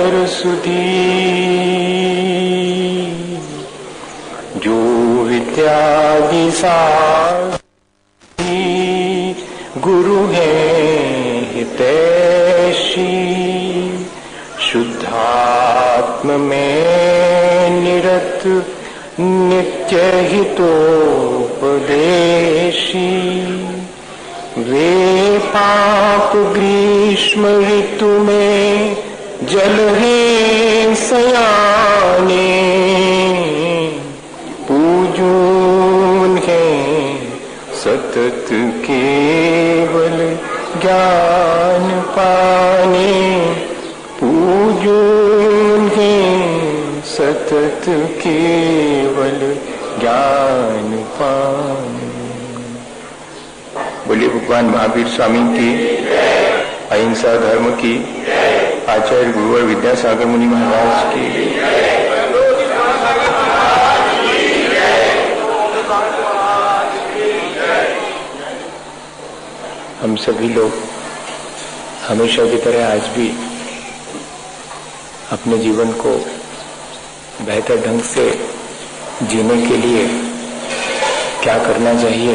कर सुधी जो विद्यादि साधी गुरु है हितैषी शुद्धात्म में निरत नित्य हितोपदेशी वे पाप ग्रीष्म ऋतु में जल है सयाने पूजून है सतत केवल ज्ञान पाने पूजून है सतत केवल ज्ञान पाने। बोलिए भगवान महावीर स्वामी की, अहिंसा धर्म की, आचार्य गुरुवर विद्यासागर मुनि महाराज की। हम सभी लोग हमेशा की तरह आज भी अपने जीवन को बेहतर ढंग से जीने के लिए क्या करना चाहिए,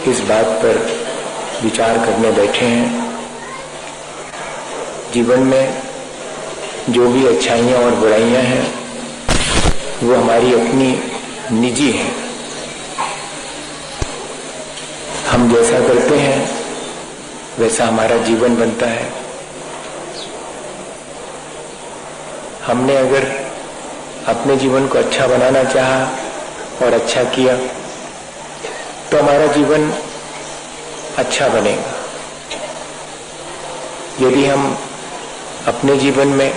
इस बात पर विचार करने बैठे हैं। जीवन में जो भी अच्छाइयाँ और बुराइयाँ हैं वो हमारी अपनी निजी हैं। हम जैसा करते हैं वैसा हमारा जीवन बनता है। हमने अगर अपने जीवन को अच्छा बनाना चाहा और अच्छा किया तो हमारा जीवन अच्छा बनेगा। यदि हम अपने जीवन में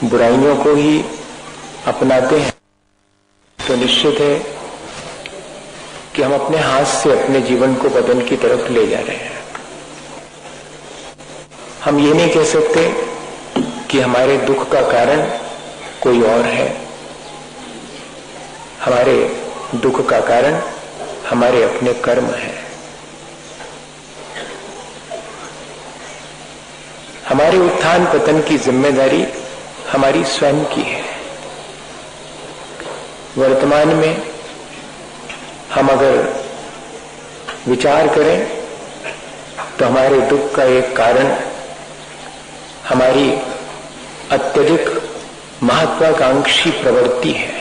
बुराइयों को ही अपनाते हैं तो निश्चित है कि हम अपने हाथ से अपने जीवन को पतन की तरफ ले जा रहे हैं। हम ये नहीं कह सकते कि हमारे दुख का कारण कोई और है। हमारे दुख का कारण हमारे अपने कर्म है। हमारे उत्थान पतन की जिम्मेदारी हमारी स्वयं की है। वर्तमान में हम अगर विचार करें तो हमारे दुख का एक कारण हमारी अत्यधिक महत्वाकांक्षी प्रवृत्ति है।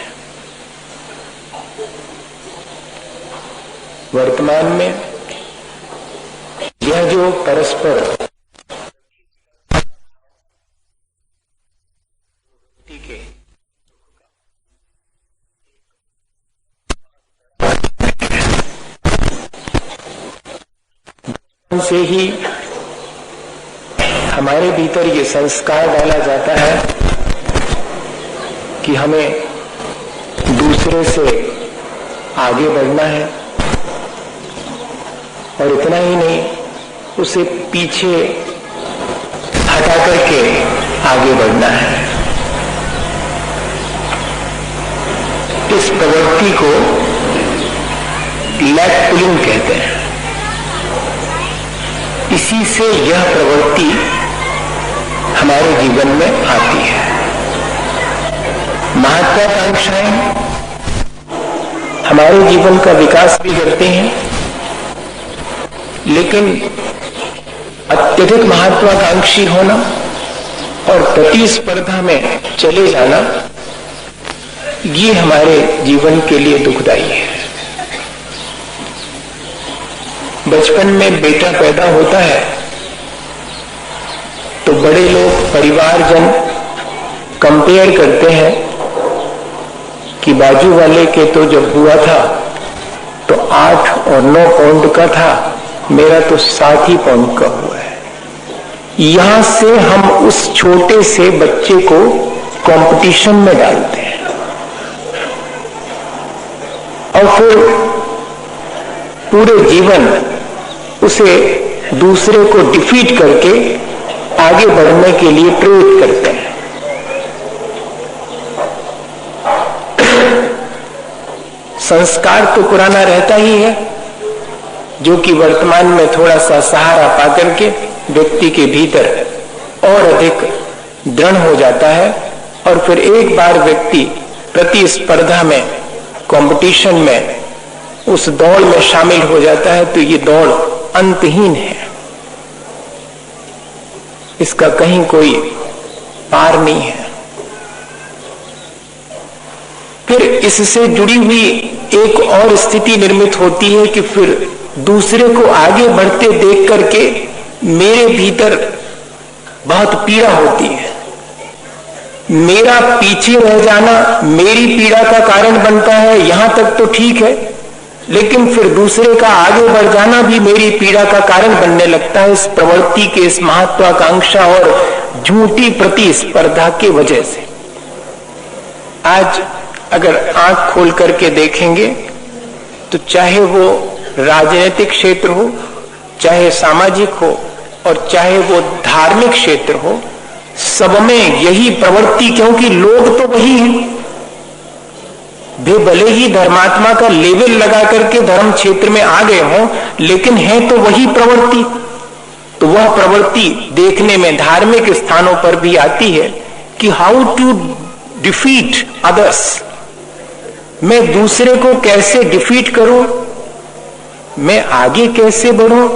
वर्तमान में यह जो परस्पर से ही हमारे भीतर ये संस्कार डाला जाता है कि हमें दूसरे से आगे बढ़ना है और इतना ही नहीं, उसे पीछे हटा करके आगे बढ़ना है। इस प्रवृत्ति को लेग पुलिंग कहते हैं। इसी से यह प्रवृत्ति हमारे जीवन में आती है। महत्वाकांक्षाएं हमारे जीवन का विकास भी करते हैं, लेकिन अत्यधिक महत्वाकांक्षी होना और प्रतिस्पर्धा में चले जाना ये हमारे जीवन के लिए दुखदायी है। बचपन में बेटा पैदा होता है तो बड़े लोग, परिवारजन कंपेयर करते हैं कि बाजू वाले के तो जब हुआ था तो 8 और 9 पाउंड का था, मेरा तो 7 ही पाउंड का हुआ है। यहां से हम उस छोटे से बच्चे को कंपटीशन में डालते हैं और फिर पूरे जीवन उसे दूसरे को डिफीट करके आगे बढ़ने के लिए प्रेरित करते हैं। संस्कार तो पुराना रहता ही है, जो कि वर्तमान में थोड़ा सा सहारा पाकर के व्यक्ति के भीतर और अधिक दृढ़ हो जाता है और फिर एक बार व्यक्ति प्रतिस्पर्धा में, कंपटीशन में, उस दौड़ में शामिल हो जाता है तो ये दौड़ अंतहीन है, इसका कहीं कोई पार नहीं है। फिर इससे जुड़ी हुई एक और स्थिति निर्मित होती है कि फिर दूसरे को आगे बढ़ते देख करके मेरे भीतर बहुत पीड़ा होती है। मेरा पीछे रह जाना मेरी पीड़ा का कारण बनता है, यहां तक तो ठीक है, लेकिन फिर दूसरे का आगे बढ़ जाना भी मेरी पीड़ा का कारण बनने लगता है, इस प्रवृत्ति के, इस महत्वाकांक्षा और झूठी प्रतिस्पर्धा के वजह से। आज अगर आंख खोल करके देखेंगे तो चाहे वो राजनीतिक क्षेत्र हो, चाहे सामाजिक हो और चाहे वो धार्मिक क्षेत्र हो, सब में यही प्रवृत्ति, क्योंकि लोग तो वही हैं। वे भले ही धर्मात्मा का लेवल लगा करके धर्म क्षेत्र में आ गए हों, लेकिन है तो वही प्रवृत्ति। तो वह प्रवृत्ति देखने में धार्मिक स्थानों पर भी आती है कि हाउ टू डिफीट अदर्स, मैं दूसरे को कैसे डिफीट करूं, मैं आगे कैसे बढ़ूं,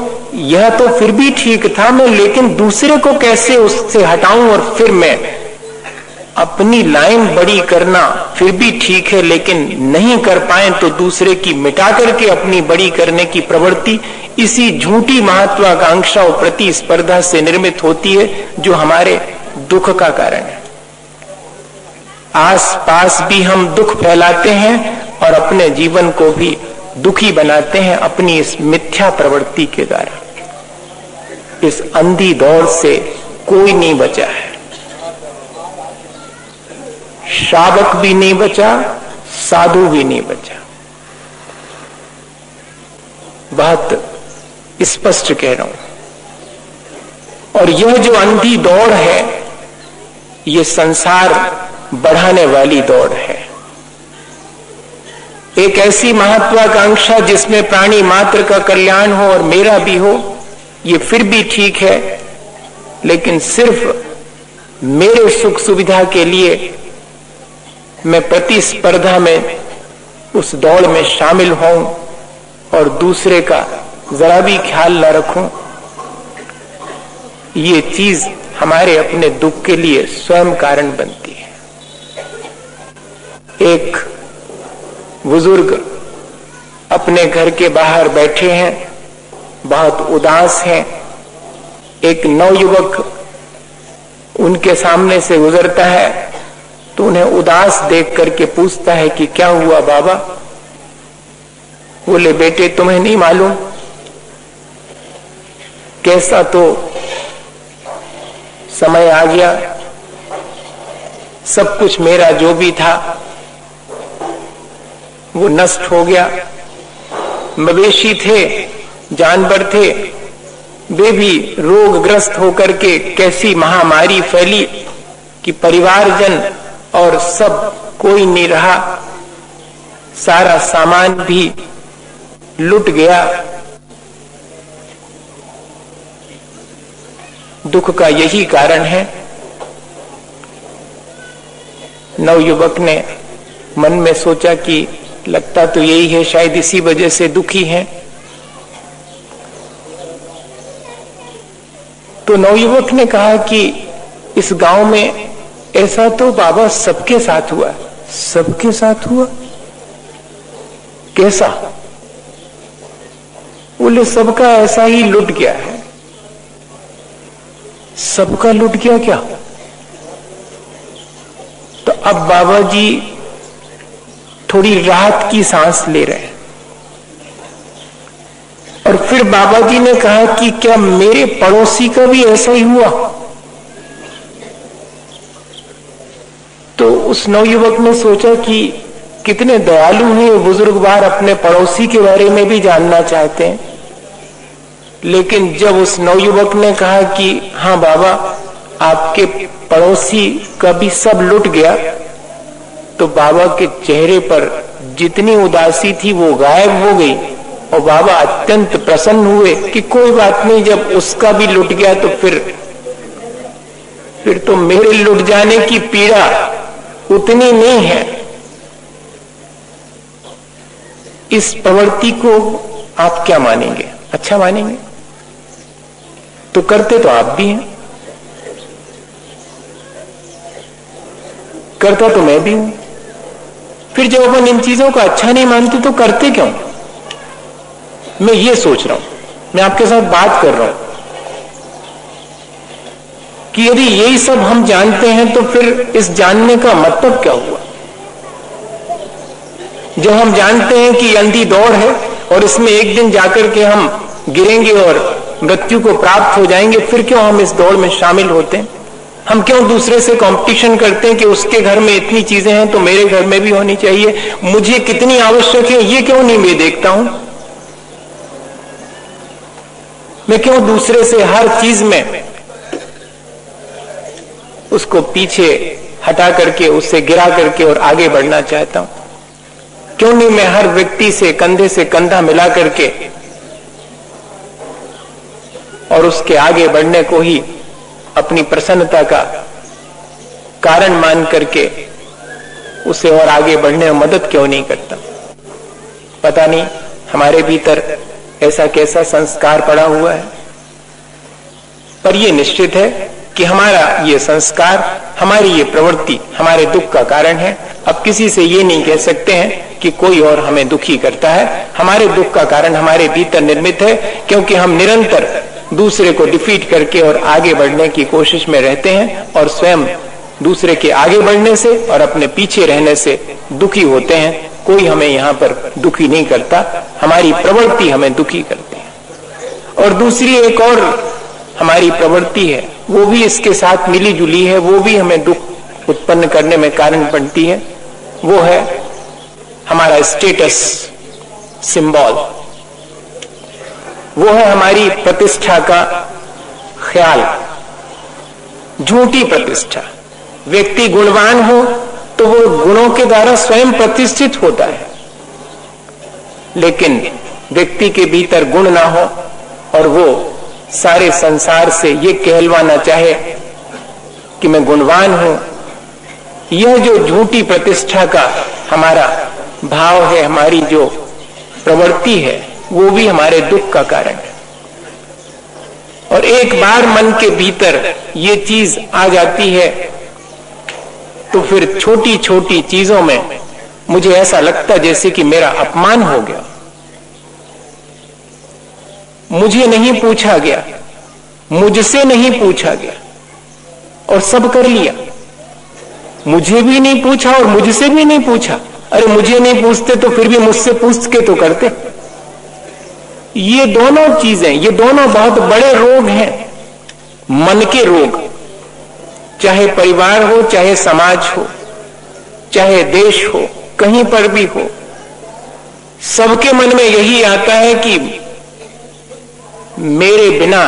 यह तो फिर भी ठीक था मैं, लेकिन दूसरे को कैसे उससे हटाऊं, और फिर मैं अपनी लाइन बड़ी करना फिर भी ठीक है, लेकिन नहीं कर पाए तो दूसरे की मिटा करके अपनी बड़ी करने की प्रवृत्ति इसी झूठी महत्वाकांक्षा और प्रतिस्पर्धा से निर्मित होती है, जो हमारे दुख का कारण है। आस पास भी हम दुख फैलाते हैं और अपने जीवन को भी दुखी बनाते हैं अपनी इस मिथ्या प्रवृत्ति के द्वारा। इस अंधी दौड़ से कोई नहीं बचा है, श्रावक भी नहीं बचा, साधु भी नहीं बचा। बहुत स्पष्ट कह रहा हूं। और यह जो अंधी दौड़ है, यह संसार बढ़ाने वाली दौड़ है। एक ऐसी महत्वाकांक्षा जिसमें प्राणी मात्र का कल्याण हो और मेरा भी हो, ये फिर भी ठीक है, लेकिन सिर्फ मेरे सुख सुविधा के लिए मैं प्रतिस्पर्धा में, उस दौड़ में शामिल हूं और दूसरे का जरा भी ख्याल न रखूं, ये चीज हमारे अपने दुख के लिए स्वयं कारण बनती है। एक बुजुर्ग अपने घर के बाहर बैठे हैं, बहुत उदास हैं। एक नवयुवक उनके सामने से गुजरता है तो उन्हें उदास देख करके पूछता है कि क्या हुआ बाबा? बोले बेटे तुम्हें नहीं मालूम, कैसा तो समय आ गया, सब कुछ मेरा जो भी था वो नष्ट हो गया। मवेशी थे, जानवर थे, वे भी रोगग्रस्त होकर के कैसी महामारी फैली कि परिवारजन और सब कोई नहीं रहा, सारा सामान भी लुट गया। दुख का यही कारण है। नवयुवक ने मन में सोचा कि लगता तो यही है, शायद इसी वजह से दुखी है। तो नवयुवक ने कहा कि इस गांव में ऐसा तो बाबा सबके साथ हुआ। सबके साथ हुआ? कैसा? बोले सबका ऐसा ही लुट गया है। सबका लुट गया क्या? तो अब बाबा जी थोड़ी राहत की सांस ले रहे हैं। और फिर बाबा जी ने कहा कि क्या मेरे पड़ोसी का भी ऐसा ही हुआ? तो उस नवयुवक ने सोचा कि कितने दयालु हैं बुजुर्गवार, अपने पड़ोसी के बारे में भी जानना चाहते हैं। लेकिन जब उस नवयुवक ने कहा कि हाँ बाबा आपके पड़ोसी का भी सब लुट गया, तो बाबा के चेहरे पर जितनी उदासी थी वो गायब हो गई और बाबा अत्यंत प्रसन्न हुए कि कोई बात नहीं, जब उसका भी लुट गया तो फिर फिर तो मेरे लुट जाने की पीड़ा उतनी नहीं है। इस प्रवृत्ति को आप क्या मानेंगे? अच्छा मानेंगे? तो करते तो आप भी हैं, करता तो मैं भी हूं। फिर जब अपन इन चीजों को अच्छा नहीं मानते तो करते क्यों? मैं ये सोच रहा हूं, मैं आपके साथ बात कर रहा हूं कि यदि यही सब हम जानते हैं तो फिर इस जानने का मतलब क्या हुआ? जब हम जानते हैं कि अंधी दौड़ है और इसमें एक दिन जाकर के हम गिरेंगे और मृत्यु को प्राप्त हो जाएंगे, फिर क्यों हम इस दौड़ में शामिल होते हैं? हम क्यों दूसरे से कंपटीशन करते हैं कि उसके घर में इतनी चीजें हैं तो मेरे घर में भी होनी चाहिए, मुझे कितनी आवश्यक है ये क्यों नहीं मैं देखता हूं? मैं क्यों दूसरे से हर चीज में उसको पीछे हटा करके, उससे गिरा करके और आगे बढ़ना चाहता हूं? क्यों नहीं मैं हर व्यक्ति से कंधा मिला करके और उसके आगे बढ़ने को ही अपनी प्रसन्नता का कारण मान करके उसे और आगे बढ़ने में मदद क्यों नहीं करता? पता नहीं हमारे भीतर ऐसा कैसा संस्कार पड़ा हुआ है। पर यह निश्चित है कि हमारा ये संस्कार, हमारी ये प्रवृत्ति हमारे दुख का कारण है। अब किसी से ये नहीं कह सकते हैं कि कोई और हमें दुखी करता है। हमारे दुख का कारण हमारे भीतर निर्मित है, क्योंकि हम निरंतर दूसरे को डिफीट करके और आगे बढ़ने की कोशिश में रहते हैं और स्वयं दूसरे के आगे बढ़ने से और अपने पीछे रहने से दुखी होते हैं। कोई हमें यहाँ पर दुखी नहीं करता, हमारी प्रवृत्ति हमें दुखी करती है। और दूसरी एक और हमारी प्रवृत्ति है, वो भी इसके साथ मिली जुली है, वो भी हमें दुख उत्पन्न करने में कारण बनती है। वो है हमारा स्टेटस सिंबल, वो है हमारी प्रतिष्ठा का ख्याल, झूठी प्रतिष्ठा। व्यक्ति गुणवान हो तो वो गुणों के द्वारा स्वयं प्रतिष्ठित होता है, लेकिन व्यक्ति के भीतर गुण ना हो और वो सारे संसार से ये कहलवाना चाहे कि मैं गुणवान हूं, यह जो झूठी प्रतिष्ठा का हमारा भाव है, हमारी जो प्रवृत्ति है, वो भी हमारे दुख का कारण है। और एक बार मन के भीतर ये चीज आ जाती है तो फिर छोटी छोटी चीजों में मुझे ऐसा लगता जैसे कि मेरा अपमान हो गया। मुझे नहीं पूछा गया, मुझसे नहीं पूछा गया और सब कर लिया। मुझे भी नहीं पूछा और मुझसे भी नहीं पूछा। अरे मुझे नहीं पूछते तो फिर भी मुझसे पूछ के तो करते। ये दोनों चीजें, ये दोनों बहुत बड़े रोग हैं, मन के रोग। चाहे परिवार हो, चाहे समाज हो, चाहे देश हो, कहीं पर भी हो, सबके मन में यही आता है कि मेरे बिना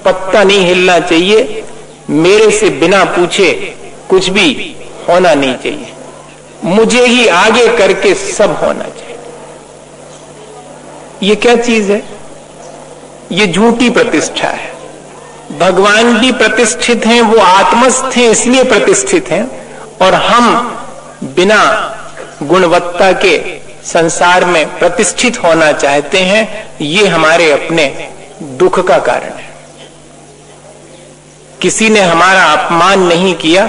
पत्ता नहीं हिलना चाहिए, मेरे से बिना पूछे कुछ भी होना नहीं चाहिए, मुझे ही आगे करके सब होना चाहिए। ये क्या चीज है? ये झूठी प्रतिष्ठा है। भगवान भी प्रतिष्ठित हैं, वो आत्मस्थ हैं इसलिए प्रतिष्ठित हैं, और हम बिना गुणवत्ता के संसार में प्रतिष्ठित होना चाहते हैं। ये हमारे अपने दुख का कारण है। किसी ने हमारा अपमान नहीं किया,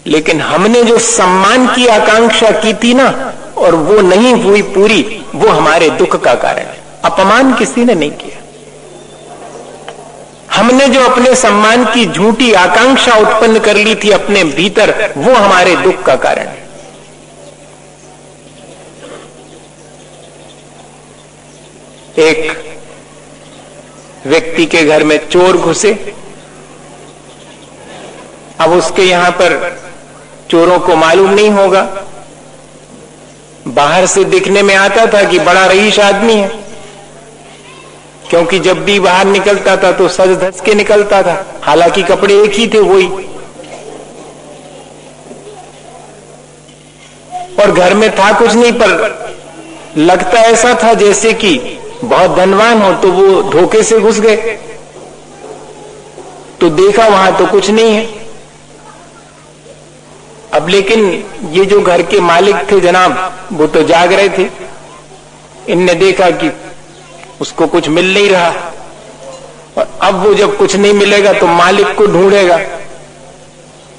लेकिन हमने जो सम्मान की आकांक्षा की थी ना, और वो नहीं हुई पूरी, वो हमारे दुख का कारण है। अपमान किसी ने नहीं किया, हमने जो अपने सम्मान की झूठी आकांक्षा उत्पन्न कर ली थी अपने भीतर, वो हमारे दुख का कारण है। एक व्यक्ति के घर में चोर घुसे। अब उसके यहां पर चोरों को मालूम नहीं होगा, बाहर से दिखने में आता था कि बड़ा रईस आदमी है, क्योंकि जब भी बाहर निकलता था तो सज धज के निकलता था, हालांकि कपड़े एक ही थे वही, और घर में था कुछ नहीं, पर लगता ऐसा था जैसे कि बहुत धनवान हो। तो वो धोखे से घुस गए, तो देखा वहां तो कुछ नहीं है। अब लेकिन ये जो घर के मालिक थे जनाब, वो तो जाग रहे थे। इनने देखा कि उसको कुछ मिल नहीं रहा, और अब वो जब कुछ नहीं मिलेगा तो मालिक को ढूंढेगा।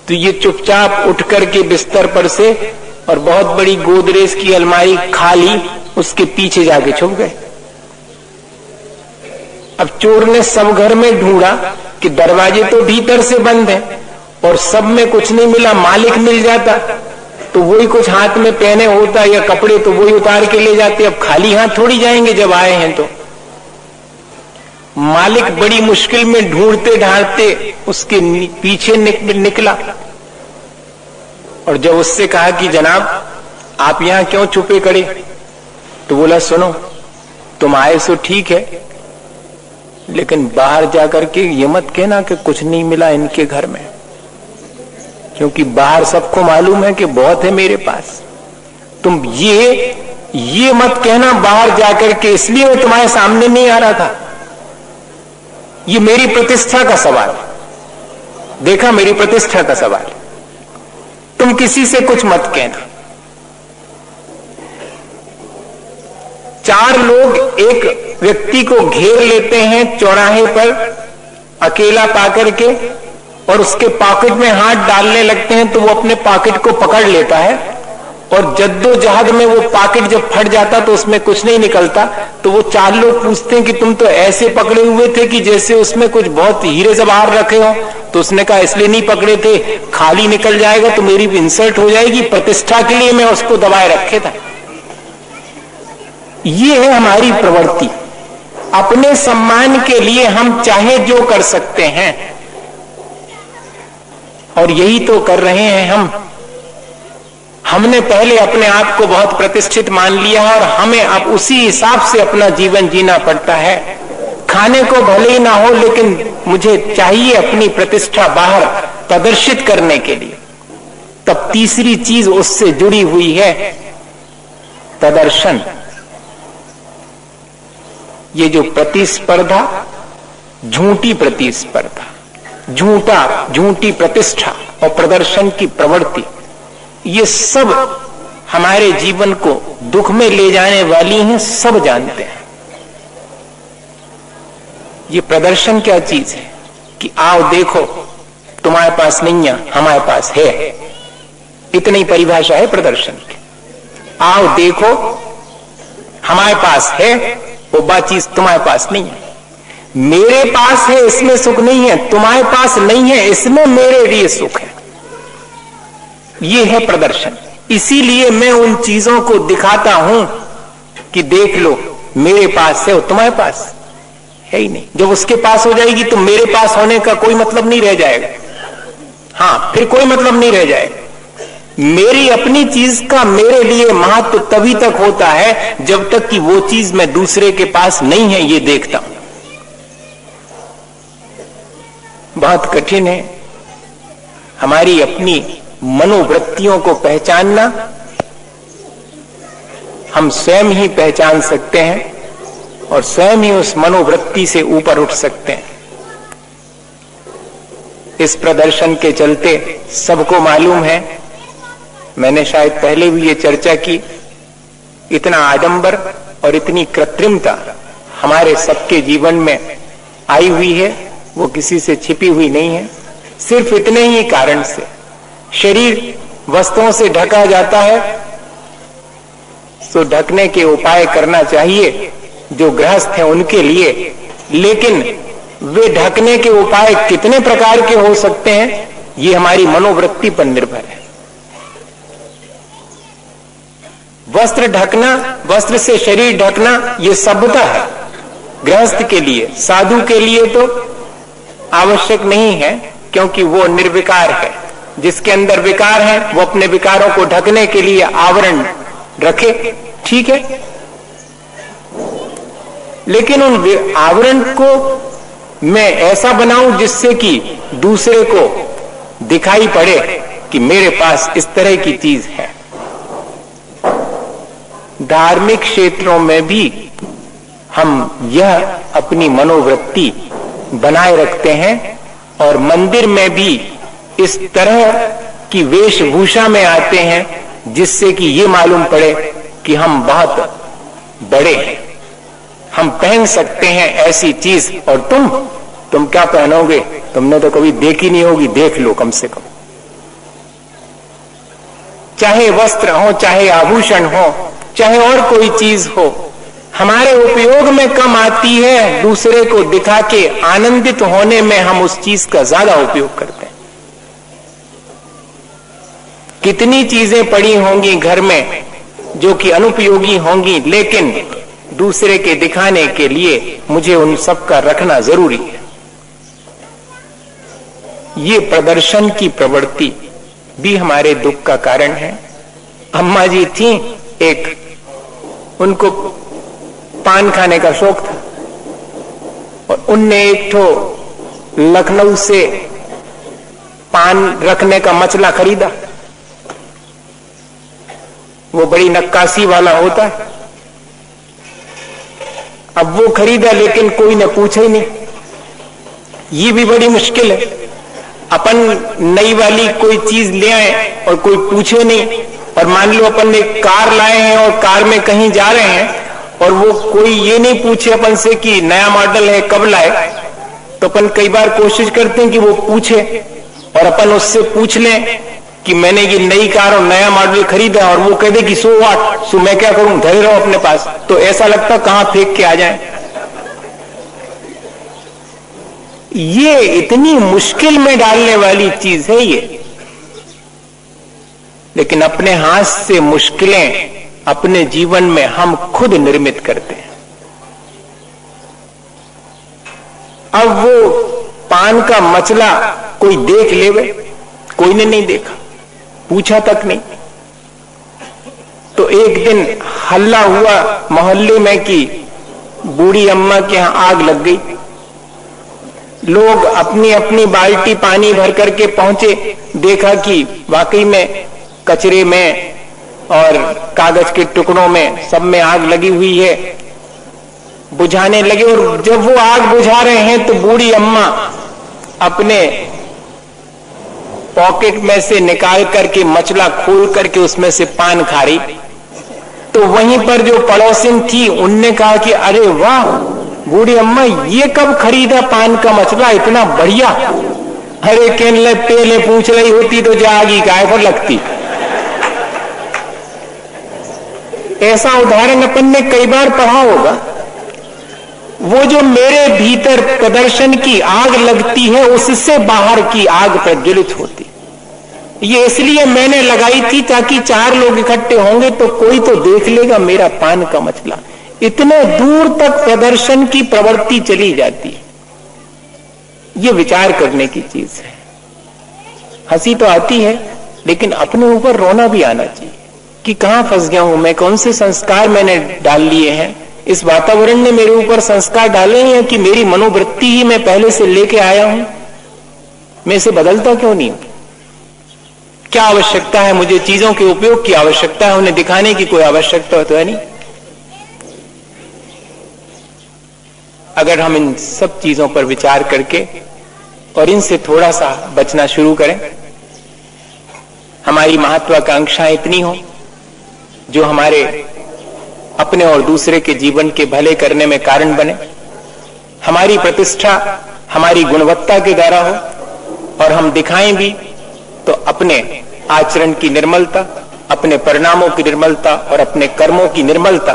तो ये चुपचाप उठ करके बिस्तर पर से और बहुत बड़ी गोदरेज की अलमारी खाली, उसके पीछे जाके छुप गए। अब चोर ने सब घर में ढूंढा कि दरवाजे तो भीतर से बंद हैं और सब में कुछ नहीं मिला। मालिक मिल जाता तो वही कुछ हाथ में पहने होता या कपड़े, तो वही उतार के ले जाते। अब खाली हाथ थोड़ी जाएंगे जब आए हैं। तो मालिक बड़ी मुश्किल में ढूंढते ढांढते उसके पीछे निकला, और जब उससे कहा कि जनाब आप यहां क्यों छुपे खड़े, तो बोला सुनो, तुम आए सो ठीक है, लेकिन बाहर जाकर के ये मत कहना कि कुछ नहीं मिला इनके घर में, क्योंकि बाहर सबको मालूम है कि बहुत है मेरे पास। तुम ये मत कहना बाहर जाकर के, इसलिए मैं तुम्हारे सामने नहीं आ रहा था। ये मेरी प्रतिष्ठा का सवाल, देखा, मेरी प्रतिष्ठा का सवाल। तुम किसी से कुछ मत कहना। 4 लोग एक व्यक्ति को घेर लेते हैं चौराहे पर अकेला पाकर के, और उसके पॉकेट में हाथ डालने लगते हैं तो वो अपने पॉकेट को पकड़ लेता है, और जद्दोजहद में वो पॉकेट जब फट जाता तो उसमें कुछ नहीं निकलता। तो वो 4 लोग पूछते हैं कि तुम तो ऐसे पकड़े हुए थे कि जैसे उसमें कुछ बहुत हीरे जवाहर रखे हो। तो उसने कहा इसलिए नहीं पकड़े थे, खाली निकल जाएगा तो मेरी इंसल्ट हो जाएगी, प्रतिष्ठा के लिए मैं उसको दबाए रखे था। ये है हमारी प्रवृत्ति। अपने सम्मान के लिए हम चाहे जो कर सकते हैं, और यही तो कर रहे हैं हमने पहले अपने आप को बहुत प्रतिष्ठित मान लिया है, और हमें अब उसी हिसाब से अपना जीवन जीना पड़ता है। खाने को भले ही ना हो, लेकिन मुझे चाहिए अपनी प्रतिष्ठा बाहर प्रदर्शित करने के लिए। तब तीसरी चीज उससे जुड़ी हुई है, प्रदर्शन। ये जो प्रतिस्पर्धा, झूठी प्रतिस्पर्धा, झूठी प्रतिष्ठा और प्रदर्शन की प्रवृत्ति, ये सब हमारे जीवन को दुख में ले जाने वाली हैं, सब जानते हैं। ये प्रदर्शन क्या चीज है कि आओ देखो, तुम्हारे पास नहीं है, हमारे पास है, इतनी परिभाषा है प्रदर्शन की। आओ देखो, हमारे पास है, वो बात चीज तुम्हारे पास नहीं है। मेरे पास है, इसमें सुख नहीं है, तुम्हारे पास नहीं है, इसमें मेरे लिए सुख है। ये है प्रदर्शन। इसीलिए मैं उन चीजों को दिखाता हूं कि देख लो, मेरे पास है और तुम्हारे पास है ही नहीं। जब उसके पास हो जाएगी तो मेरे पास होने का कोई मतलब नहीं रह जाएगा। हाँ, फिर कोई मतलब नहीं रह जाएगा। मेरी अपनी चीज का मेरे लिए महत्व तभी तक होता है जब तक कि वो चीज मैं दूसरे के पास नहीं है ये देखता हूं। बहुत कठिन है हमारी अपनी मनोवृत्तियों को पहचानना। हम स्वयं ही पहचान सकते हैं और स्वयं ही उस मनोवृत्ति से ऊपर उठ सकते हैं। इस प्रदर्शन के चलते सबको मालूम है, मैंने शायद पहले भी ये चर्चा की, इतना आडंबर और इतनी कृत्रिमता हमारे सबके जीवन में आई हुई है, वो किसी से छिपी हुई नहीं है। सिर्फ इतने ही कारण से शरीर वस्त्रों से ढका जाता है, तो ढकने के उपाय करना चाहिए जो गृहस्थ हैं उनके लिए, लेकिन वे ढकने के उपाय कितने प्रकार के हो सकते हैं ये हमारी मनोवृत्ति पर निर्भर है। वस्त्र ढकना, वस्त्र से शरीर ढकना ये सभ्यता है गृहस्थ के लिए। साधु के लिए तो आवश्यक नहीं है, क्योंकि वो निर्विकार है। जिसके अंदर विकार है वो अपने विकारों को ढकने के लिए आवरण रखे, ठीक है, लेकिन उन आवरण को मैं ऐसा बनाऊं जिससे कि दूसरे को दिखाई पड़े कि मेरे पास इस तरह की चीज है। धार्मिक क्षेत्रों में भी हम यह अपनी मनोवृत्ति बनाए रखते हैं और मंदिर में भी इस तरह की वेशभूषा में आते हैं जिससे कि ये मालूम पड़े कि हम बहुत बड़े हैं, हम पहन सकते हैं ऐसी चीज। और तुम क्या पहनोगे? तुमने तो कभी देखी नहीं होगी, देख लो कम से कम। चाहे वस्त्र हो, चाहे आभूषण हो, चाहे और कोई चीज हो, हमारे उपयोग में कम आती है, दूसरे को दिखा के आनंदित होने में हम उस चीज का ज्यादा उपयोग करते हैं। कितनी चीजें पड़ी होंगी घर में जो कि अनुपयोगी होंगी, लेकिन दूसरे के दिखाने के लिए मुझे उन सब का रखना जरूरी है। ये प्रदर्शन की प्रवृत्ति भी हमारे दुख का कारण है। अम्मा जी थी, उनको पान खाने का शौक था और उनने एक ठो लखनऊ से पान रखने का मचला खरीदा। वो बड़ी नक्काशी वाला होता है। अब वो खरीदा, लेकिन कोई ने पूछा ही नहीं। ये भी बड़ी मुश्किल है, अपन नई वाली कोई चीज ले आए और कोई पूछे नहीं। और मान लो अपन एक कार लाए हैं और कार में कहीं जा रहे हैं और वो कोई ये नहीं पूछे अपन से कि नया मॉडल है, कब लाए। तो अपन कई बार कोशिश करते हैं कि वो पूछे और अपन उससे पूछ लें कि मैंने ये नई कार और नया मॉडल खरीदा, और वो कह दे कि 100 वाट, सो मैं क्या करूं, धरे रहो अपने पास। तो ऐसा लगता कहां फेंक के आ जाए। ये इतनी मुश्किल में डालने वाली चीज है ये, लेकिन अपने हाथ से मुश्किलें अपने जीवन में हम खुद निर्मित करते हैं। अब वो पान का मचला कोई देख लेवे, कोई ने नहीं देखा, पूछा तक नहीं। तो एक दिन हल्ला हुआ मोहल्ले में कि बूढ़ी अम्मा के यहां आग लग गई। लोग अपनी अपनी बाल्टी पानी भर करके पहुंचे, देखा कि वाकई में कचरे में और कागज के टुकड़ों में सब में आग लगी हुई है। बुझाने लगे और जब वो आग बुझा रहे हैं तो बूढ़ी अम्मा अपने पॉकेट में से निकाल करके मचला खोल करके उसमें से पान खा रही। तो वहीं पर जो पड़ोसिन थी उनने कहा कि अरे वाह बूढ़ी अम्मा, ये कब खरीदा पान का मचला, इतना बढ़िया। अरे कहने पहले पूछ रही होती तो जागी काय पर लगती। ऐसा उदाहरण अपन ने कई बार पढ़ा होगा। वो जो मेरे भीतर प्रदर्शन की आग लगती है, उससे बाहर की आग प्रज्वलित होती। ये इसलिए मैंने लगाई थी ताकि 4 लोग इकट्ठे होंगे तो कोई तो देख लेगा मेरा पान का मचला। इतने दूर तक प्रदर्शन की प्रवृत्ति चली जाती है। ये विचार करने की चीज है। हंसी तो आती है, लेकिन अपने ऊपर रोना भी आना चाहिए कि कहां फंस गया हूं मैं, कौन से संस्कार मैंने डाल लिए हैं। इस वातावरण ने मेरे ऊपर संस्कार डाले हैं कि मेरी मनोवृत्ति ही मैं पहले से लेके आया हूं। मैं इसे बदलता क्यों नहीं हूं? क्या आवश्यकता है मुझे? चीजों के उपयोग की आवश्यकता है, उन्हें दिखाने की कोई आवश्यकता तो है नहीं। अगर हम इन सब चीजों पर विचार करके और इनसे थोड़ा सा बचना शुरू करें, हमारी महत्वाकांक्षाएं इतनी हो जो हमारे अपने और दूसरे के जीवन के भले करने में कारण बने, हमारी प्रतिष्ठा हमारी गुणवत्ता के द्वारा हो, और हम दिखाएं भी तो अपने आचरण की निर्मलता, अपने परिणामों की निर्मलता और अपने कर्मों की निर्मलता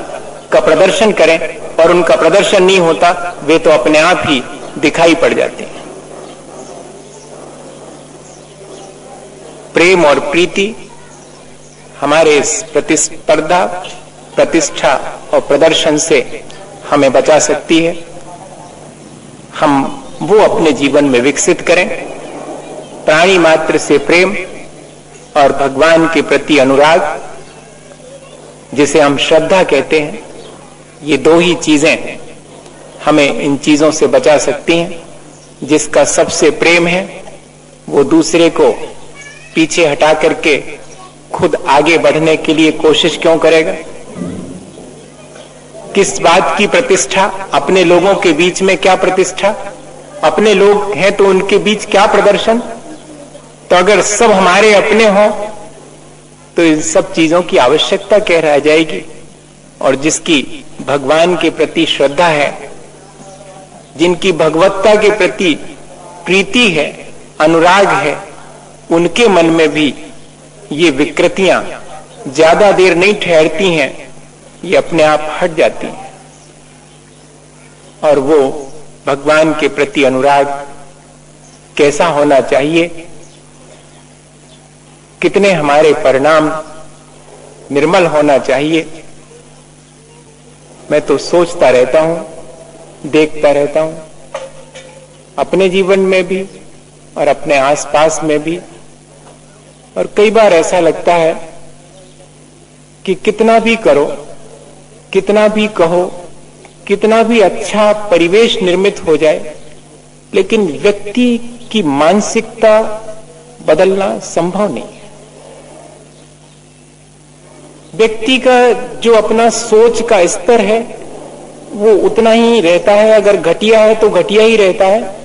का प्रदर्शन करें। और उनका प्रदर्शन नहीं होता, वे तो अपने आप ही दिखाई पड़ जाते हैं। प्रेम और प्रीति हमारे इस प्रतिस्पर्धा, प्रतिष्ठा और प्रदर्शन से हमें बचा सकती है। हम वो अपने जीवन में विकसित करें। प्राणी मात्र से प्रेम और भगवान के प्रति अनुराग, जिसे हम श्रद्धा कहते हैं, ये 2 ही चीजें हमें इन चीजों से बचा सकती हैं। जिसका सबसे प्रेम है वो दूसरे को पीछे हटा करके खुद आगे बढ़ने के लिए कोशिश क्यों करेगा? किस बात की प्रतिष्ठा? अपने लोगों के बीच में क्या प्रतिष्ठा? अपने लोग हैं तो उनके बीच क्या प्रदर्शन। तो अगर सब हमारे अपने हों तो इन सब चीजों की आवश्यकता क्या रह जाएगी। और जिसकी भगवान के प्रति श्रद्धा है, जिनकी भगवत्ता के प्रति प्रीति है, अनुराग है, उनके मन में भी ये विकृतियां ज्यादा देर नहीं ठहरती हैं, ये अपने आप हट जाती हैं। और वो भगवान के प्रति अनुराग कैसा होना चाहिए, कितने हमारे परिणाम निर्मल होना चाहिए, मैं तो सोचता रहता हूं, देखता रहता हूं, अपने जीवन में भी और अपने आसपास में भी। और कई बार ऐसा लगता है कि कितना भी करो, कितना भी कहो, कितना भी अच्छा परिवेश निर्मित हो जाए, लेकिन व्यक्ति की मानसिकता बदलना संभव नहीं है। व्यक्ति का जो अपना सोच का स्तर है वो उतना ही रहता है। अगर घटिया है तो घटिया ही रहता है।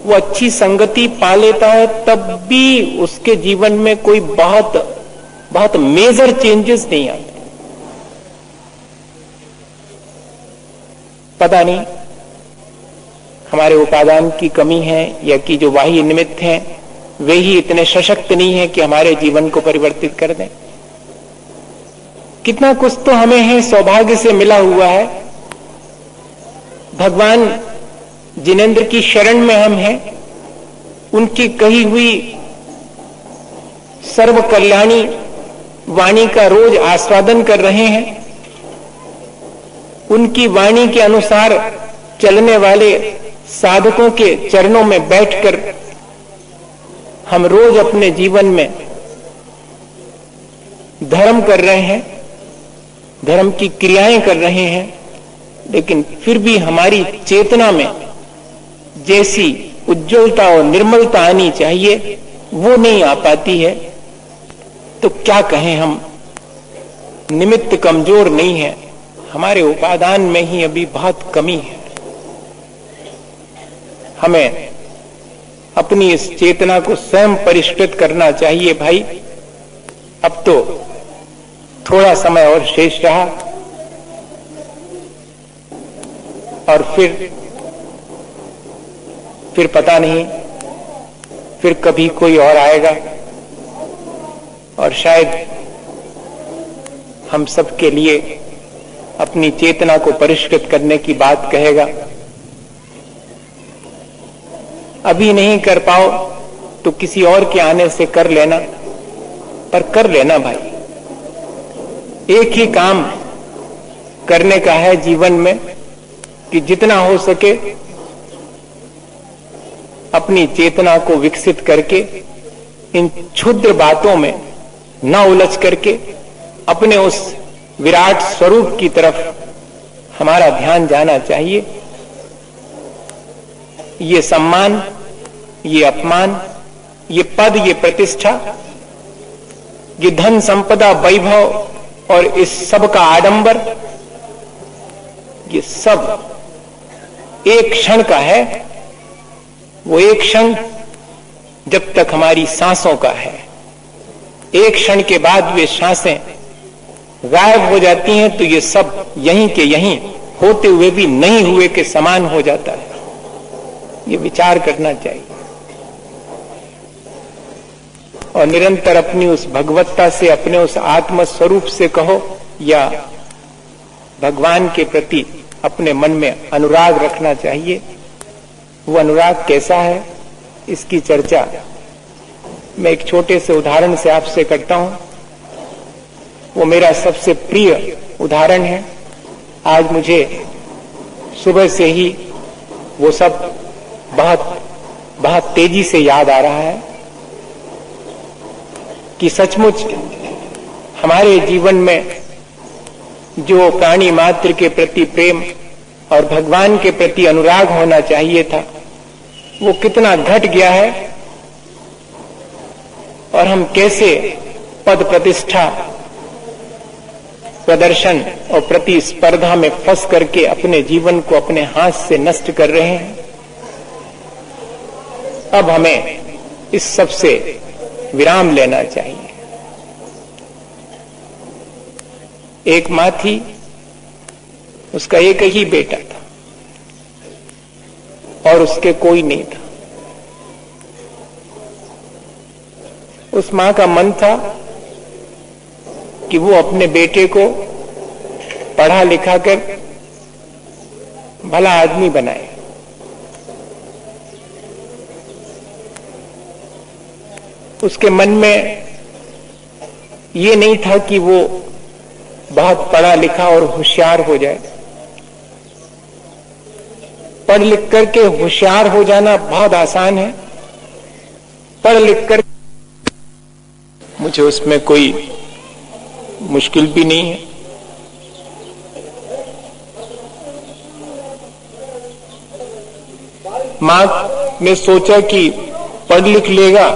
वो अच्छी संगति पा लेता है तब भी उसके जीवन में कोई बहुत मेजर चेंजेस नहीं आते। पता नहीं हमारे उपादान की कमी है या कि जो बाह्य निमित्त हैं वे ही इतने सशक्त नहीं है कि हमारे जीवन को परिवर्तित कर दें। कितना कुछ तो हमें है, सौभाग्य से मिला हुआ है। भगवान जिनेंद्र की शरण में हम हैं, उनकी कही हुई सर्व कल्याणी वाणी का रोज आस्वादन कर रहे हैं। उनकी वाणी के अनुसार चलने वाले साधकों के चरणों में बैठकर हम रोज अपने जीवन में धर्म कर रहे हैं, धर्म की क्रियाएं कर रहे हैं, लेकिन फिर भी हमारी चेतना में जैसी उज्ज्वलता और निर्मलता आनी चाहिए वो नहीं आ पाती है। तो क्या कहें, हम निमित्त कमजोर नहीं है, हमारे उपादान में ही अभी बहुत कमी है। हमें अपनी इस चेतना को स्वयं परिष्कृत करना चाहिए। भाई अब तो थोड़ा समय और शेष रहा और फिर पता नहीं, फिर कभी कोई और आएगा और शायद हम सबके लिए अपनी चेतना को परिष्कृत करने की बात कहेगा। अभी नहीं कर पाओ तो किसी और के आने से कर लेना, पर कर लेना भाई। एक ही काम करने का है जीवन में कि जितना हो सके अपनी चेतना को विकसित करके इन क्षुद्र बातों में न उलझ करके अपने उस विराट स्वरूप की तरफ हमारा ध्यान जाना चाहिए। ये सम्मान, ये अपमान, ये पद, ये प्रतिष्ठा, ये धन संपदा वैभव और इस सब का आडंबर, ये सब एक क्षण का है। वो एक क्षण जब तक हमारी सांसों का है, एक क्षण के बाद वे सांसें गायब हो जाती हैं तो ये सब यहीं के यहीं होते हुए भी नहीं हुए के समान हो जाता है। ये विचार करना चाहिए और निरंतर अपनी उस भगवत्ता से, अपने उस आत्म स्वरूप से कहो या भगवान के प्रति अपने मन में अनुराग रखना चाहिए। वो अनुराग कैसा है इसकी चर्चा मैं एक छोटे से उदाहरण से आपसे करता हूं। वो मेरा सबसे प्रिय उदाहरण है। आज मुझे सुबह से ही वो सब बहुत तेजी से याद आ रहा है कि सचमुच हमारे जीवन में जो प्राणी मात्र के प्रति प्रेम और भगवान के प्रति अनुराग होना चाहिए था वो कितना घट गया है और हम कैसे पद प्रतिष्ठा, प्रदर्शन और प्रतिस्पर्धा में फंस करके अपने जीवन को अपने हाथ से नष्ट कर रहे हैं। अब हमें इस सब से विराम लेना चाहिए। एक मां थी, उसका एक ही बेटा था और उसके कोई नहीं था। उस मां का मन था कि वो अपने बेटे को पढ़ा लिखा कर भला आदमी बनाए। उसके मन में ये नहीं था कि वो बहुत पढ़ा लिखा और होशियार हो जाए। पढ़ लिख करके होशियार हो जाना बहुत आसान है। पढ़ लिख कर मुझे उसमें कोई मुश्किल भी नहीं है। मां ने सोचा कि पढ़ लिख लेगा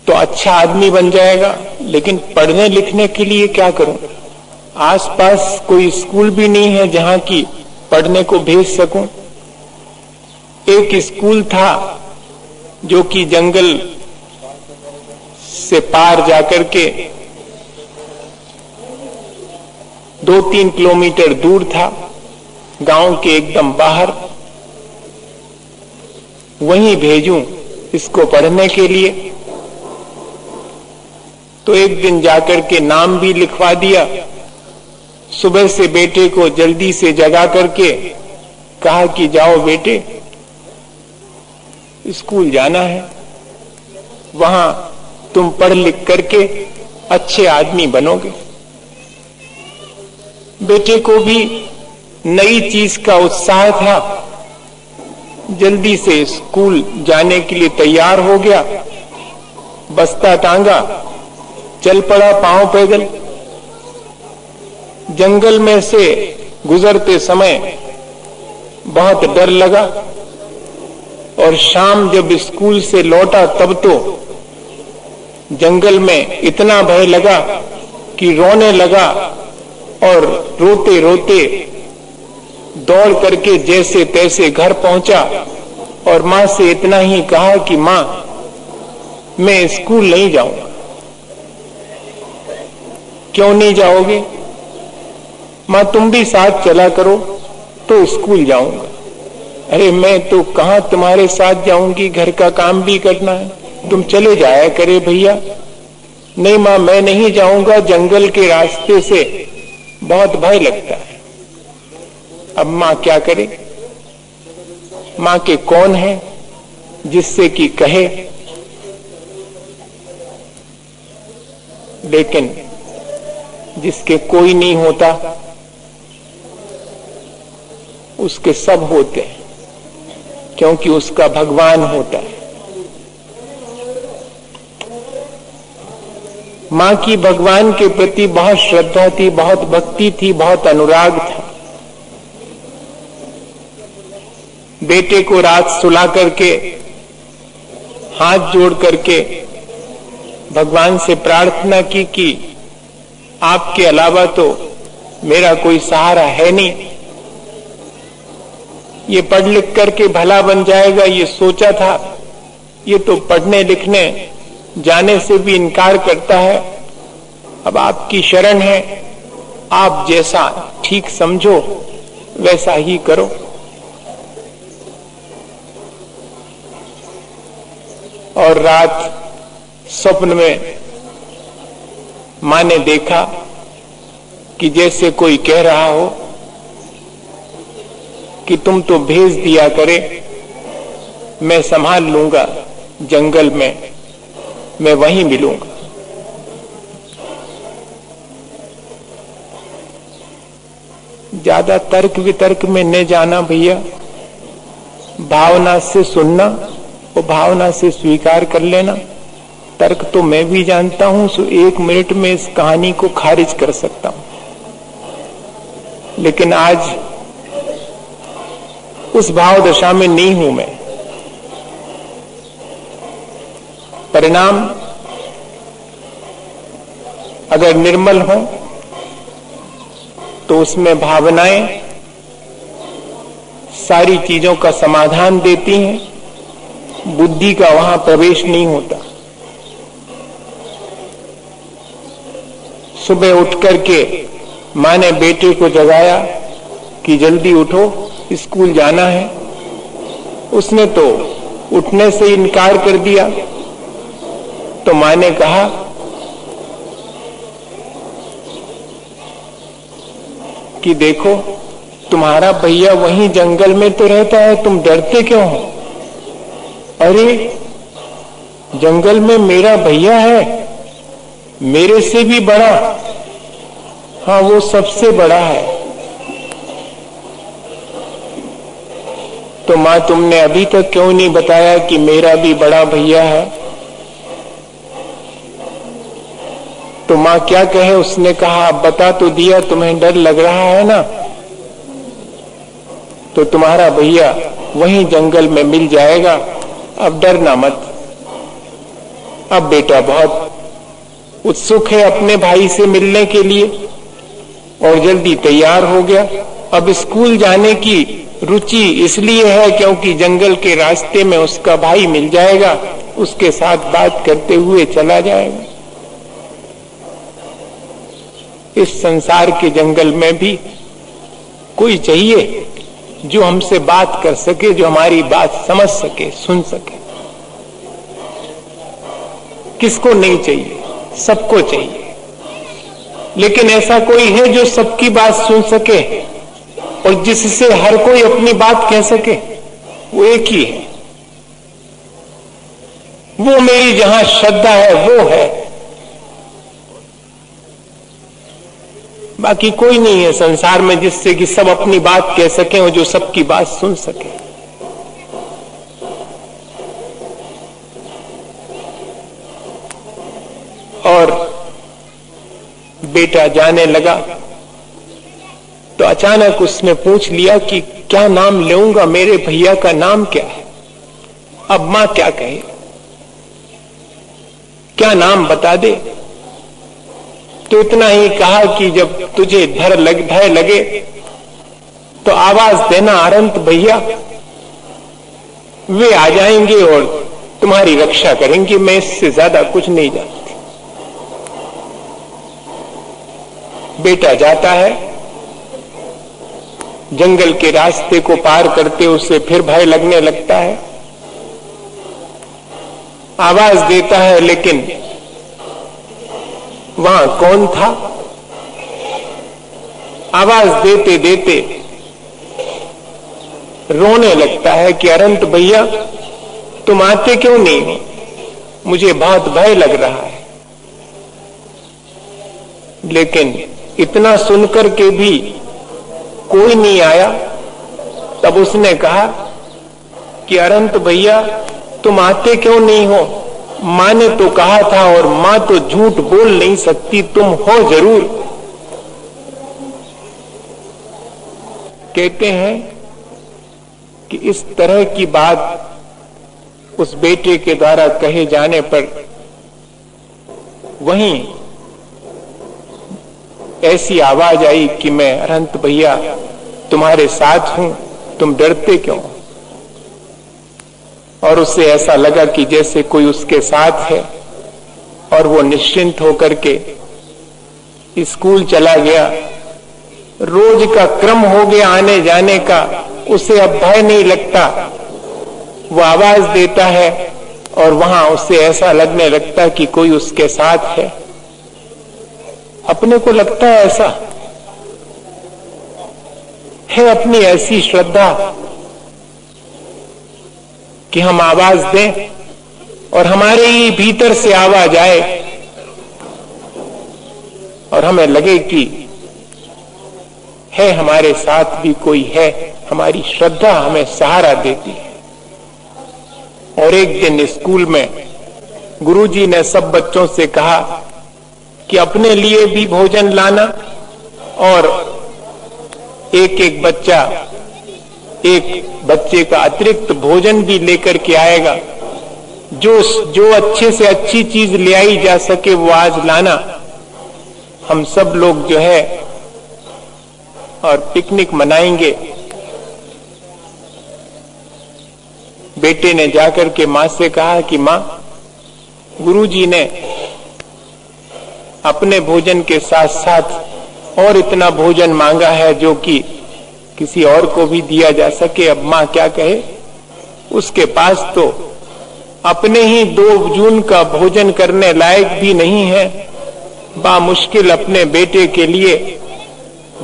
तो अच्छा आदमी बन जाएगा, लेकिन पढ़ने लिखने के लिए क्या करूं? आसपास कोई स्कूल भी नहीं है जहां की पढ़ने को भेज सकूं। एक स्कूल था जो कि जंगल से पार जाकर के 2-3 किलोमीटर दूर था, गांव के एकदम बाहर। वहीं भेजूं इसको पढ़ने के लिए। तो एक दिन जाकर के नाम भी लिखवा दिया। सुबह से बेटे को जल्दी से जगा करके कहा कि जाओ बेटे, स्कूल जाना है, वहां तुम पढ़ लिख करके अच्छे आदमी बनोगे। बेटे को भी नई चीज का उत्साह था, जल्दी से स्कूल जाने के लिए तैयार हो गया, बस्ता टांगा, चल पड़ा पांव पैदल। जंगल में से गुजरते समय बहुत डर लगा और शाम जब स्कूल से लौटा तब तो जंगल में इतना भय लगा कि रोने लगा और रोते रोते दौड़ करके जैसे तैसे घर पहुंचा और मां से इतना ही कहा कि मां, मैं स्कूल नहीं जाऊंगा। क्यों नहीं जाओगे? मां, तुम भी साथ चला करो तो स्कूल जाऊंगा। अरे मैं तो कहां तुम्हारे साथ जाऊंगी, घर का काम भी करना है, तुम चले जाया करे भैया। नहीं मां, मैं नहीं जाऊंगा, जंगल के रास्ते से बहुत भय लगता है। अब मां क्या करे? मां के कौन है जिससे कि कहे? लेकिन जिसके कोई नहीं होता उसके सब होते हैं, क्योंकि उसका भगवान होता है। मां की भगवान के प्रति बहुत श्रद्धा थी, बहुत भक्ति थी, बहुत अनुराग था। बेटे को रात सुला करके हाथ जोड़ करके भगवान से प्रार्थना की कि आपके अलावा तो मेरा कोई सहारा है नहीं। ये पढ़ लिख करके भला बन जाएगा ये सोचा था, ये तो पढ़ने लिखने जाने से भी इनकार करता है। अब आपकी शरण है, आप जैसा ठीक समझो वैसा ही करो। और रात स्वप्न में मां ने देखा कि जैसे कोई कह रहा हो कि तुम तो भेज दिया करे, मैं संभाल लूंगा, जंगल में मैं वहीं मिलूंगा। ज्यादा तर्क वितर्क में न जाना भैया, भावना से सुनना और भावना से स्वीकार कर लेना। तर्क तो मैं भी जानता हूं, सो 1 मिनट में इस कहानी को खारिज कर सकता हूं, लेकिन आज उस भाव दशा में नहीं हूं मैं। परिणाम अगर निर्मल हो तो उसमें भावनाएं सारी चीजों का समाधान देती हैं। बुद्धि का वहां प्रवेश नहीं होता। सुबह उठ करके माँ ने बेटे को जगाया कि जल्दी उठो, स्कूल जाना है। उसने तो उठने से इनकार कर दिया। तो माँ ने कहा कि देखो, तुम्हारा भैया वहीं जंगल में तो रहता है, तुम डरते क्यों हो? अरे, जंगल में मेरा भैया है, मेरे से भी बड़ा। हाँ, वो सबसे बड़ा है। तो मां, तुमने अभी तक क्यों नहीं बताया कि मेरा भी बड़ा भैया है? तो मां क्या कहे? उसने कहा, अब बता तो दिया, तुम्हें डर लग रहा है ना, तो तुम्हारा भैया वहीं जंगल में मिल जाएगा, अब डरना मत। अब बेटा बहुत उत्सुक है अपने भाई से मिलने के लिए और जल्दी तैयार हो गया। अब स्कूल जाने की रुचि इसलिए है क्योंकि जंगल के रास्ते में उसका भाई मिल जाएगा, उसके साथ बात करते हुए चला जाएगा। इस संसार के जंगल में भी कोई चाहिए जो हमसे बात कर सके, जो हमारी बात समझ सके, सुन सके। किसको नहीं चाहिए? सबको चाहिए। लेकिन ऐसा कोई है जो सबकी बात सुन सके और जिससे हर कोई अपनी बात कह सके? वो एक ही है। वो मेरी जहां श्रद्धा है वो है, बाकी कोई नहीं है संसार में जिससे कि सब अपनी बात कह सकें और जो सबकी बात सुन सके। और बेटा जाने लगा तो अचानक उसने पूछ लिया कि क्या नाम लूंगा, मेरे भैया का नाम क्या है? अब मां क्या कहे? क्या नाम बता दे? तो इतना ही कहा कि जब तुझे भय लगे तो आवाज देना, अरंत भैया, वे आ जाएंगे और तुम्हारी रक्षा करेंगे। मैं इससे ज्यादा कुछ नहीं जानती। बेटा जाता है, जंगल के रास्ते को पार करते उसे फिर भय लगने लगता है। आवाज देता है, लेकिन वहां कौन था? आवाज देते देते रोने लगता है कि अरंत भैया, तुम आते क्यों नहीं हो? मुझे बहुत भय लग रहा है। लेकिन इतना सुनकर के भी कोई नहीं आया। तब उसने कहा कि अरंत भैया, तुम आते क्यों नहीं हो? मां ने तो कहा था और मां तो झूठ बोल नहीं सकती, तुम हो जरूर। कहते हैं कि इस तरह की बात उस बेटे के द्वारा कहे जाने पर वहीं ऐसी आवाज आई कि मैं अरंत भैया तुम्हारे साथ हूं, तुम डरते क्यों? और उसे ऐसा लगा कि जैसे कोई उसके साथ है और वो निश्चिंत होकर के स्कूल चला गया। रोज का क्रम हो गया आने जाने का, उसे अब भय नहीं लगता। वो आवाज देता है और वहां उसे ऐसा लगने लगता कि कोई उसके साथ है। अपने को लगता है ऐसा है, अपनी ऐसी श्रद्धा कि हम आवाज दें और हमारे ही भीतर से आवाज आए और हमें लगे कि है, हमारे साथ भी कोई है। हमारी श्रद्धा हमें सहारा देती है। और एक दिन स्कूल में गुरुजी ने सब बच्चों से कहा कि अपने लिए भी भोजन लाना और एक एक बच्चा एक बच्चे का अतिरिक्त भोजन भी लेकर के आएगा। जो अच्छे से अच्छी चीज ले आई जा सके वो आज लाना। हम सब लोग जो है और पिकनिक मनाएंगे। बेटे ने जाकर के मां से कहा कि मां, गुरुजी ने अपने भोजन के साथ साथ और इतना भोजन मांगा है जो कि किसी और को भी दिया जा सके। अब मां क्या कहे, उसके पास तो अपने ही 2 जून का भोजन करने लायक भी नहीं है। बा मुश्किल अपने बेटे के लिए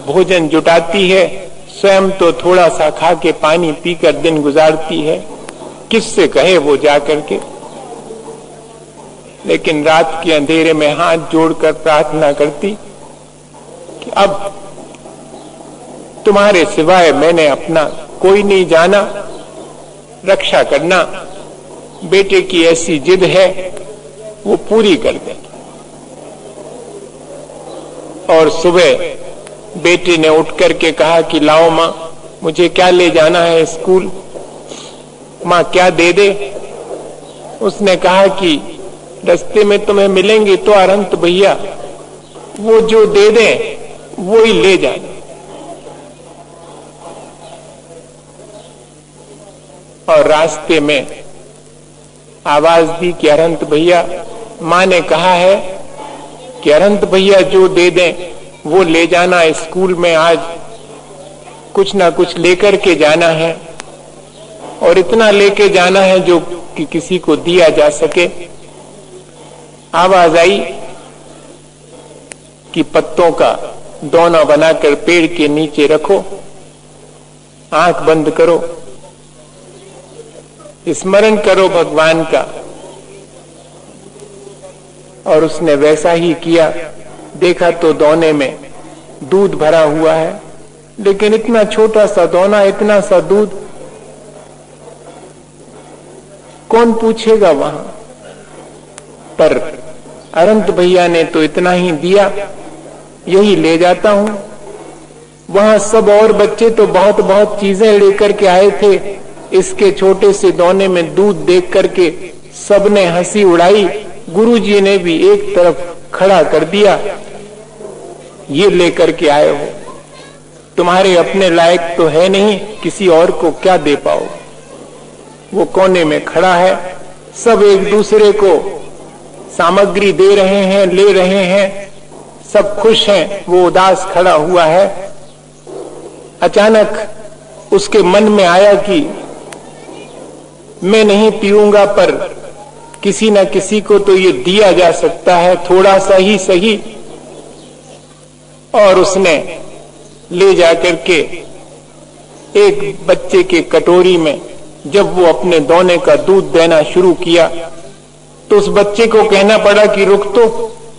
भोजन जुटाती है, स्वयं तो थोड़ा सा खा के पानी पीकर दिन गुजारती है। किससे कहे वो जाकर के। लेकिन रात के अंधेरे में हाथ जोड़कर प्रार्थना करती कि अब तुम्हारे सिवाय मैंने अपना कोई नहीं जाना, रक्षा करना। बेटे की ऐसी जिद है वो पूरी कर दे। और सुबह बेटे ने उठ करके कहा कि लाओ मां, मुझे क्या ले जाना है स्कूल, मां क्या दे दे। उसने कहा कि रास्ते में तुम्हें मिलेंगे तो अरंत भैया, वो जो दे दे वो ही ले जाना। और रास्ते में आवाज दी कि अरंत भैया, मां ने कहा है कि अरंत भैया जो दे दें वो ले जाना, स्कूल में आज कुछ ना कुछ लेकर के जाना है और इतना लेके जाना है जो कि किसी को दिया जा सके। आवाज आई कि पत्तों का दोना बनाकर पेड़ के नीचे रखो, आंख बंद करो, स्मरण करो भगवान का। और उसने वैसा ही किया। देखा तो दोने में दूध भरा हुआ है, लेकिन इतना छोटा सा दोना, इतना सा दूध कौन पूछेगा वहां। पर अरंत भैया ने तो इतना ही दिया, यही ले जाता हूं। वहां सब और बच्चे तो बहुत बहुत चीजें लेकर के आए थे, इसके छोटे से दोने में दूध देख करके सबने हंसी उड़ाई। गुरुजी ने भी एक तरफ खड़ा कर दिया, ये लेकर के आए हो, तुम्हारे अपने लायक तो है नहीं, किसी और को क्या दे पाओ। वो कोने में खड़ा है, सब एक दूसरे को सामग्री दे रहे हैं, ले रहे हैं, सब खुश हैं, वो उदास खड़ा हुआ है। अचानक उसके मन में आया कि मैं नहीं पीऊंगा, पर किसी न किसी को तो ये दिया जा सकता है, थोड़ा सा ही सही। और उसने ले जाकर के एक बच्चे के कटोरी में जब वो अपने दोने का दूध देना शुरू किया तो उस बच्चे को कहना पड़ा कि रुक तो,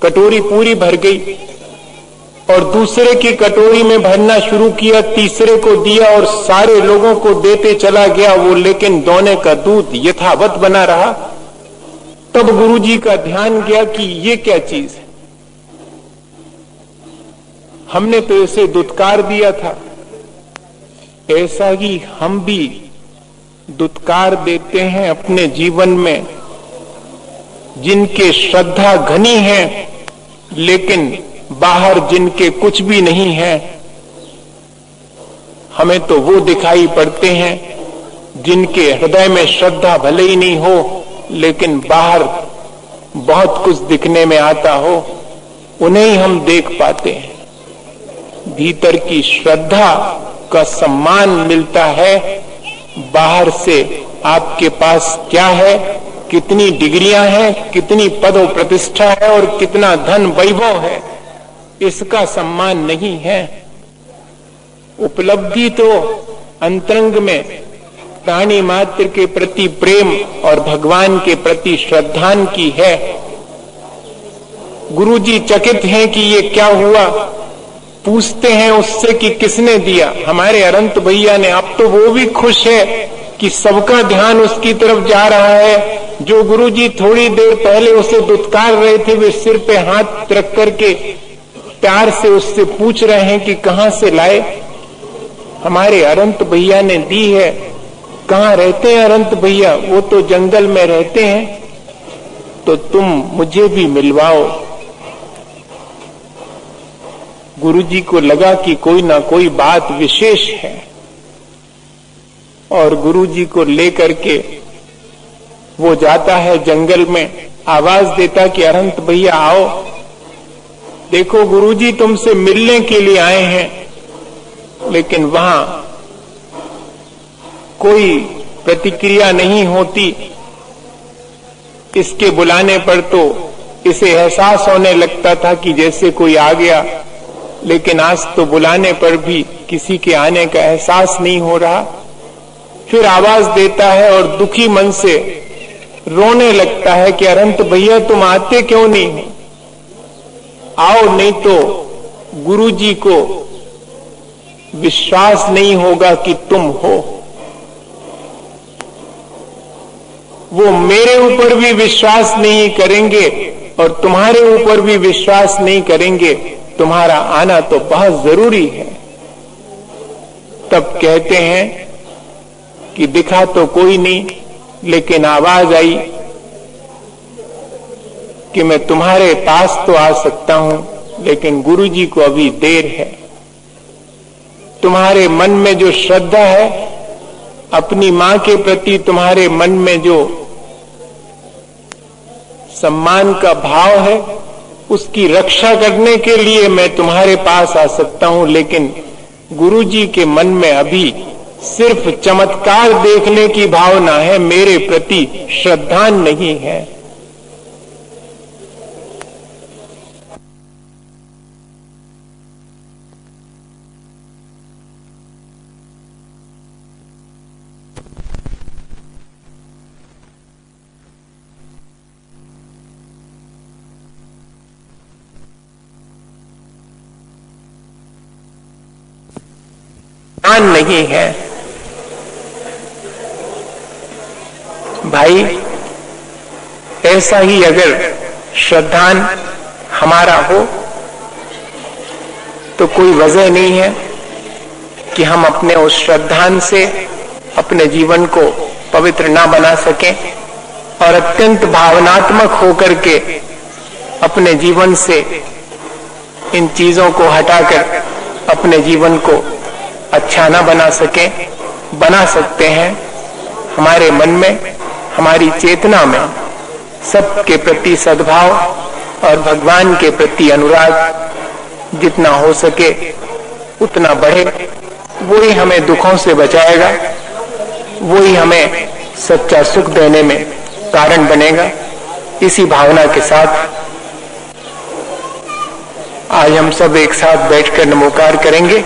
कटोरी पूरी भर गई। और दूसरे की कटोरी में भरना शुरू किया, तीसरे को दिया और सारे लोगों को देते चला गया वो, लेकिन दोने का दूध यथावत बना रहा। तब गुरुजी का ध्यान गया कि ये क्या चीज है, हमने तो इसे दुत्कार दिया था। ऐसा ही हम भी दुत्कार देते हैं अपने जीवन में, जिनके श्रद्धा घनी है लेकिन बाहर जिनके कुछ भी नहीं है। हमें तो वो दिखाई पड़ते हैं जिनके हृदय में श्रद्धा भले ही नहीं हो लेकिन बाहर बहुत कुछ दिखने में आता हो, उन्हें ही हम देख पाते हैं। भीतर की श्रद्धा का सम्मान मिलता है। बाहर से आपके पास क्या है, कितनी डिग्रियां हैं, कितनी पद और प्रतिष्ठा है और कितना धन वैभव है, इसका सम्मान नहीं है। उपलब्धि तो अंतरंग में प्राणी मात्र के प्रति प्रेम और भगवान के प्रति श्रद्धान की है। गुरुजी चकित हैं कि ये क्या हुआ, पूछते हैं उससे कि किसने दिया। हमारे अरंत भैया ने। अब तो वो भी खुश है कि सबका ध्यान उसकी तरफ जा रहा है। जो गुरुजी थोड़ी देर पहले उसे दुत्कार रहे थे, वे सिर पे हाथ रख करके प्यार से उससे पूछ रहे हैं कि कहां से लाए। हमारे अरंत भैया ने दी है। कहां रहते हैं अरंत भैया? वो तो जंगल में रहते हैं, तो तुम मुझे भी मिलवाओ। गुरुजी को लगा कि कोई ना कोई बात विशेष है और गुरुजी को लेकर के वो जाता है जंगल में, आवाज देता कि अनंत भैया आओ, देखो गुरुजी तुमसे मिलने के लिए आए हैं। लेकिन वहां कोई प्रतिक्रिया नहीं होती। इसके बुलाने पर तो इसे एहसास होने लगता था कि जैसे कोई आ गया, लेकिन आज तो बुलाने पर भी किसी के आने का एहसास नहीं हो रहा। फिर आवाज देता है और दुखी मन से रोने लगता है कि अनंत भैया तुम आते क्यों नहीं हो, आओ, नहीं तो गुरुजी को विश्वास नहीं होगा कि तुम हो। वो मेरे ऊपर भी विश्वास नहीं करेंगे और तुम्हारे ऊपर भी विश्वास नहीं करेंगे, तुम्हारा आना तो बहुत जरूरी है। तब कहते हैं कि दिखा तो कोई नहीं, लेकिन आवाज आई कि मैं तुम्हारे पास तो आ सकता हूं, लेकिन गुरुजी को अभी देर है। तुम्हारे मन में जो श्रद्धा है, अपनी मां के प्रति तुम्हारे मन में जो सम्मान का भाव है, उसकी रक्षा करने के लिए मैं तुम्हारे पास आ सकता हूं, लेकिन गुरुजी के मन में अभी सिर्फ चमत्कार देखने की भावना है, मेरे प्रति श्रद्धा नहीं है। नहीं है भाई। ऐसा ही अगर श्रद्धान हमारा हो तो कोई वजह नहीं है कि हम अपने उस श्रद्धान से अपने जीवन को पवित्र ना बना सकें और अत्यंत भावनात्मक होकर के अपने जीवन से इन चीजों को हटाकर अपने जीवन को अच्छा ना बना सकें। बना सकते हैं। हमारे मन में, हमारी चेतना में सबके प्रति सद्भाव और भगवान के प्रति अनुराग जितना हो सके उतना बढ़े। वो ही हमें दुखों से बचाएगा, वो ही हमें सच्चा सुख देने में कारण बनेगा। इसी भावना के साथ आज हम सब एक साथ बैठकर नमोकार करेंगे।